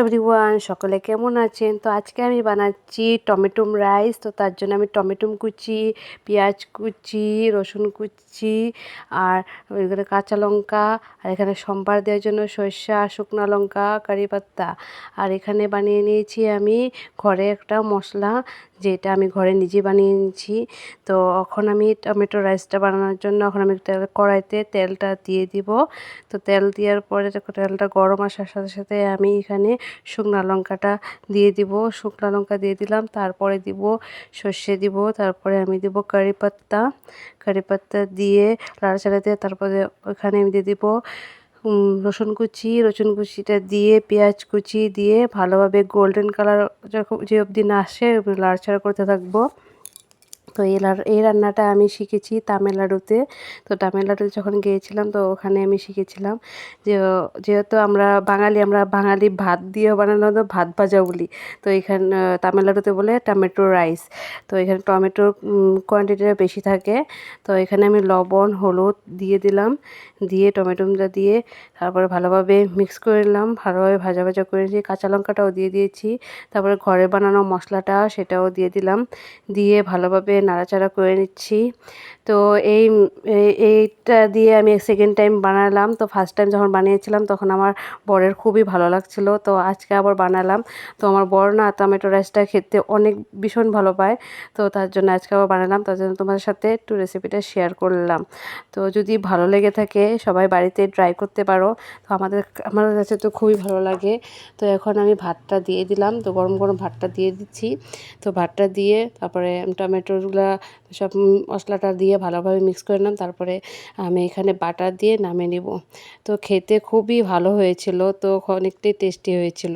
Everyone, সকলে কেমন আছেন? তো আজকে আমি বানাচ্ছি টমেটো রাইস। তো তার জন্য আমি টমেটো কুচি, পেঁয়াজ কুচি, রসুন কুচি আর এখানে কাঁচা লঙ্কা, আর এখানে সম্বার দেওয়ার জন্য সরষা, শুকনো লঙ্কা, কারি পাতা, আর এখানে বানিয়ে নিয়েছি আমি ঘরে একটা মশলা, যেটা আমি ঘরে নিজে বানিয়ে নিয়েছি। তো এখন আমি টমেটো রাইসটা বানানোর জন্য এখন আমি কড়াইতে তেলটা দিয়ে দিব। তো তেল দেওয়ার পরে তেলটা গরম আসার সাথে সাথে আমি এখানে শুকনো লঙ্কাটা দিয়ে দিব। শুকনো লঙ্কা দিয়ে দিলাম, তারপরে দিব সর্ষে দিব, তারপরে আমি দিব কারি পাত্তা। কারি পাত্তা দিয়ে নাড়াচাড়া দিয়ে তারপরে ওখানে আমি দিয়ে দিব রসুন কুচি। রসুন কুচিটা দিয়ে পেঁয়াজ কুচি দিয়ে ভালোভাবে গোল্ডেন কালার যখন যে অবধি না আসে নাড়াচাড়া করতে থাকবো। তো এই রান্নাটা আমি শিখেছি তামিলনাড়ুতে। তো তামিলনাড়ুতে যখন গিয়েছিলাম তো ওখানে আমি শিখেছিলাম যে যেহেতু আমরা বাঙালি ভাত দিয়েও বানানো তো ভাত ভাজা বলি। তো এখানে তামিলনাড়ুতে বলে টমেটো রাইস। তো এখানে টমেটোর কোয়ান্টিটিটা বেশি থাকে। তো এখানে আমি লবণ হলুদ দিয়ে দিলাম, দিয়ে টমেটোটা দিয়ে তারপরে ভালোভাবে মিক্স করে নিলাম, ভালোভাবে ভাজা ভাজা করে নিয়েছি। কাঁচা লঙ্কাটাও দিয়ে দিয়েছি, তারপরে ঘরে বানানো মশলাটা সেটাও দিয়ে দিলাম, দিয়ে ভালোভাবে নাড়াচাড়া করে নিচ্ছি। তো এইটা দিয়ে আমি সেকেন্ড টাইম বানালাম। তো ফার্স্ট টাইম যখন বানিয়েছিলাম তখন আমার বরের খুবই ভালো লাগছিল। তো আজকে আবার বানালাম। তো আমার বর না টমেটো রাইসটা খেতে অনেক ভীষণ ভালো পায়। তো তার জন্য আজকে আবার বানালাম, তার জন্য তোমাদের সাথে একটু রেসিপিটা শেয়ার করলাম। তো যদি ভালো লেগে থাকে সবাই বাড়িতে ট্রাই করতে পারো। তো আমার কাছে তো খুবই ভালো লাগে। তো এখন আমি ভাতটা দিয়ে দিলাম, তো গরম গরম ভাতটা দিয়ে দিচ্ছি। তো ভাতটা দিয়ে তারপরে টমেটোগুলো সব মশলাটা দিয়ে ভালোভাবে মিক্স করে নিলাম, তারপরে আমি এখানে বাটার দিয়ে নামিয়ে নেব। তো খেতে খুবই ভালো হয়েছিল, তো অনেকটাই টেস্টি হয়েছিল।